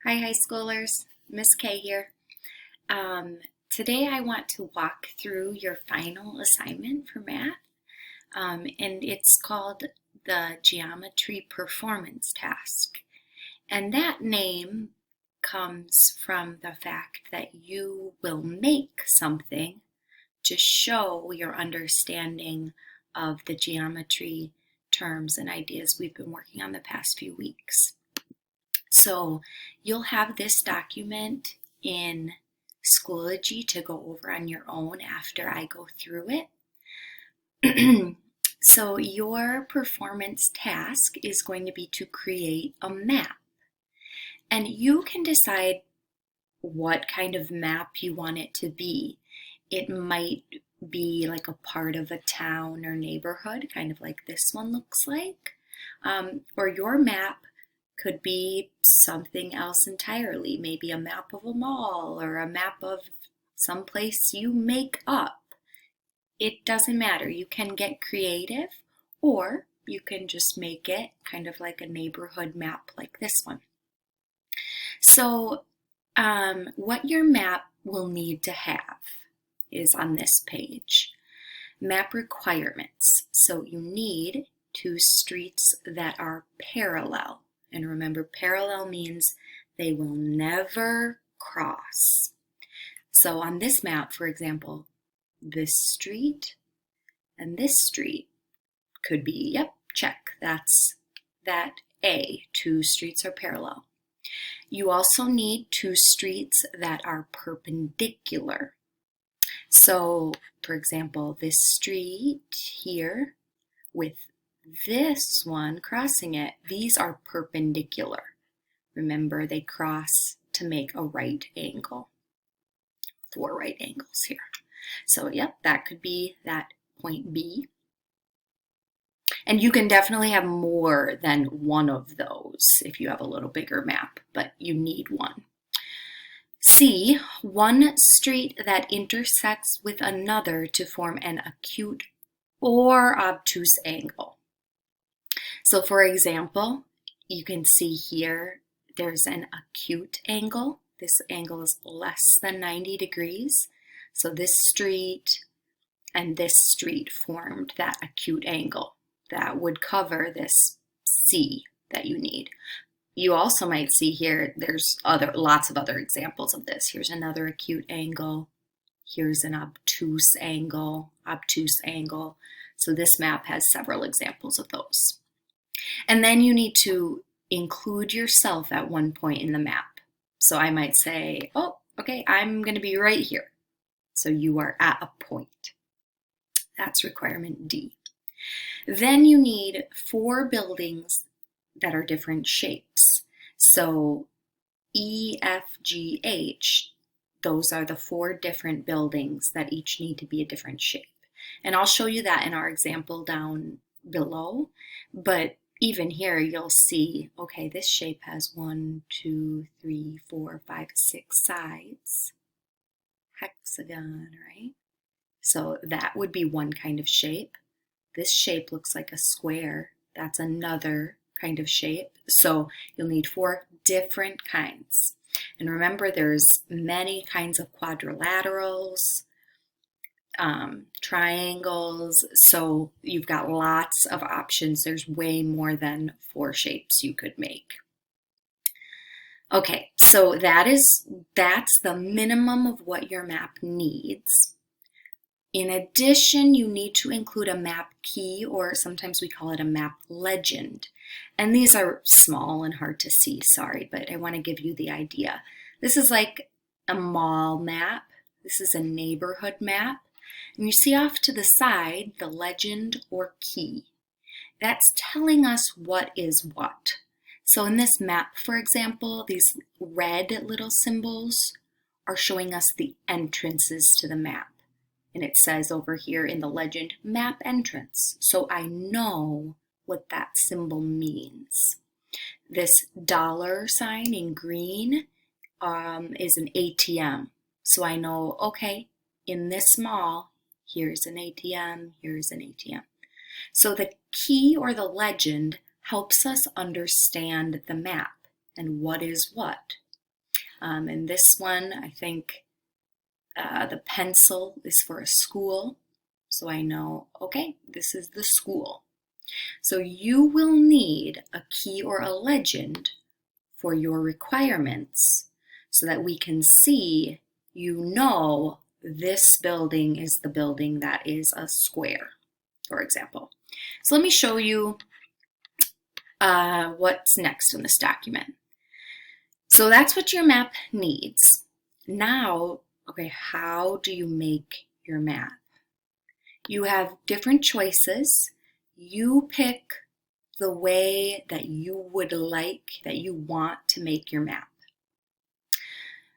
Hi, high schoolers. Miss K here. Today I want to walk through your final assignment for math, and it's called the Geometry Performance Task. And that name comes from the fact that you will make something to show your understanding of the geometry terms and ideas we've been working on the past few weeks. So you'll have this document in Schoology to go over on your own after I go through it. So your performance task is going to be to create a map. And you can decide what kind of map you want it to be. It might be like a part of a town or neighborhood, kind of like this one looks like. Or your map could be something else entirely, maybe a map of a mall or a map of some place you make up. It doesn't matter. You can get creative, or you can just make it kind of like a neighborhood map like this one. So what your map will need to have is on this page. Map requirements. So you need two streets that are parallel. And remember, parallel means they will never cross. So on this map, for example, this street and this street could be, yep, check. That's that A. Two streets are parallel. You also need two streets that are perpendicular. So, for example, this street here with this one crossing it, these are perpendicular. Remember, they cross to make a right angle. 4 right angles here. So, yep, that could be that point B. And you can definitely have more than one of those if you have a little bigger map, but you need one. C, one street that intersects with another to form an acute or obtuse angle. So for example, you can see here there's an acute angle. This angle is less than 90 degrees. So this street and this street formed that acute angle that would cover this C that you need. You also might see here there's lots of other examples of this. Here's another acute angle. Here's an obtuse angle. So this map has several examples of those. And then you need to include yourself at one point in the map. So I might say, oh, okay, I'm going to be right here. So you are at a point. That's requirement D. Then you need 4 buildings that are different shapes. So E, F, G, H, those are the 4 different buildings that each need to be a different shape. And I'll show you that in our example down below. But even here, you'll see, okay, this shape has 1, 2, 3, 4, 5, 6 sides. Hexagon, right? So that would be one kind of shape. This shape looks like a square. That's another kind of shape. So you'll need 4 different kinds. And remember, there's many kinds of quadrilaterals, triangles, so you've got lots of options. There's way more than 4 shapes you could make. Okay, so that's the minimum of what your map needs. In addition, you need to include a map key, or sometimes we call it a map legend. And these are small and hard to see, sorry, but I want to give you the idea. This is like a mall map. This is a neighborhood map. And you see off to the side the legend or key. That's telling us what is what. So in this map, for example, these red little symbols are showing us the entrances to the map. And it says over here in the legend, map entrance. So I know what that symbol means. This dollar sign in green is an ATM. So I know, okay, in this mall, here's an ATM, here's an ATM. So the key or the legend helps us understand the map and what is what. And this one, I think the pencil is for a school. So I know, okay, this is the school. So you will need a key or a legend for your requirements so that we can see, you know, this building is the building that is a square, for example. So let me show you what's next in this document. So that's what your map needs. Now, okay, how do you make your map? You have different choices. You pick the way that you would like, that you want to make your map.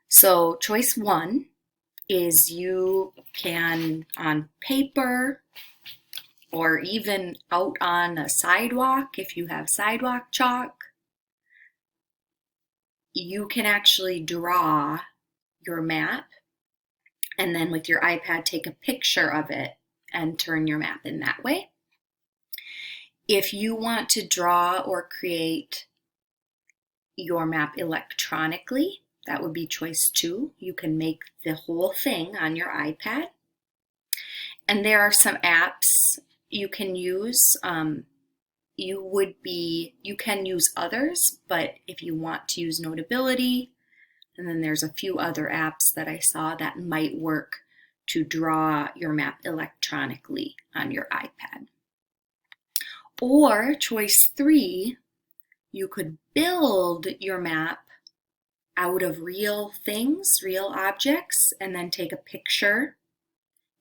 So choice 1 is you can, on paper or even out on a sidewalk, if you have sidewalk chalk, you can actually draw your map and then with your iPad take a picture of it and turn your map in that way. If you want to draw or create your map electronically, that would be choice 2. You can make the whole thing on your iPad. And there are some apps you can use. You can use others, but if you want to use Notability, and then there's a few other apps that I saw that might work to draw your map electronically on your iPad. Or choice 3, you could build your map out of real things, real objects, and then take a picture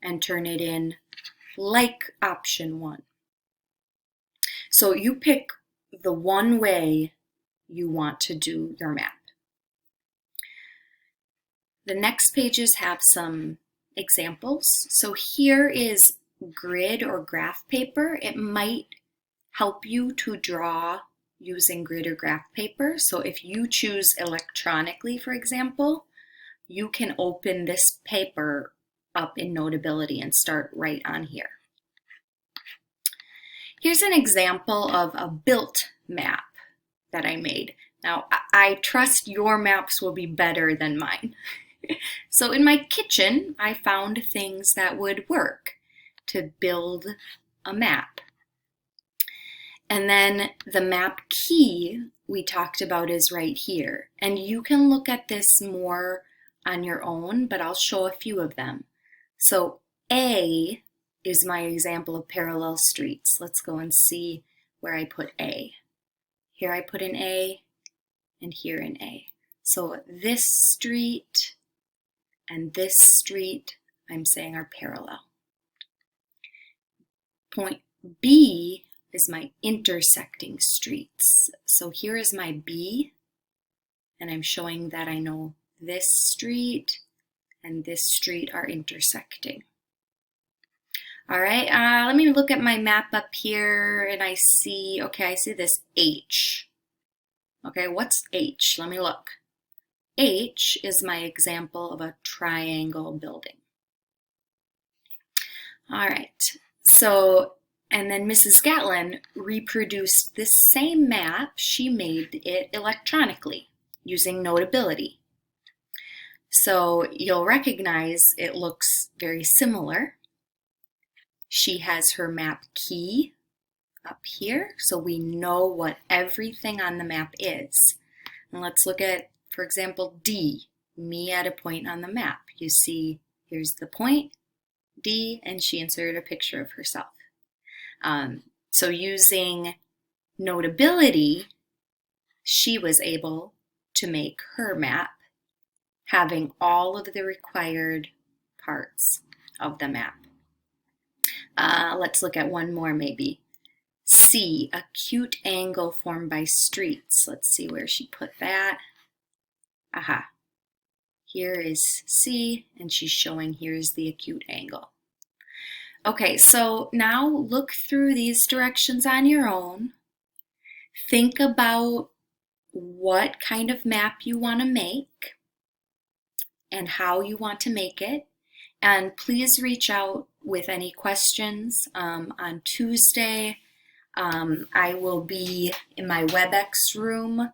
and turn it in like option 1. So you pick the one way you want to do your map. The next pages have some examples. So here is grid or graph paper. It might help you to draw using grid or graph paper. So if you choose electronically, for example, you can open this paper up in Notability and start right on here. Here's an example of a built map that I made. Now, I trust your maps will be better than mine. So in my kitchen, I found things that would work to build a map. And then the map key we talked about is right here. And you can look at this more on your own, but I'll show a few of them. So A is my example of parallel streets. Let's go and see where I put A. Here I put an A, and here an A. So this street and this street, I'm saying, are parallel. Point B is my intersecting streets. So here is my B, and I'm showing that I know this street and this street are intersecting. All right, let me look at my map up here, and I see, okay, I see this H. Okay, what's H? Let me look. H is my example of a triangle building. All right, so, and then Mrs. Gatlin reproduced this same map. She made it electronically using Notability. So you'll recognize it looks very similar. She has her map key up here, so we know what everything on the map is. And let's look at, for example, D, me at a point on the map. You see, here's the point, D, and she inserted a picture of herself. So using Notability, she was able to make her map having all of the required parts of the map. Let's look at one more maybe. C, acute angle formed by streets. Let's see where she put that. Aha. Here is C, and she's showing here's the acute angle. Okay, so now look through these directions on your own. Think about what kind of map you want to make and how you want to make it. And please reach out with any questions. On Tuesday, I will be in my WebEx room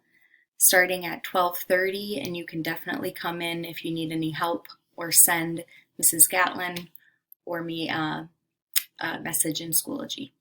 starting at 12:30, and you can definitely come in if you need any help or send Mrs. Gatlin or me a message in Schoology.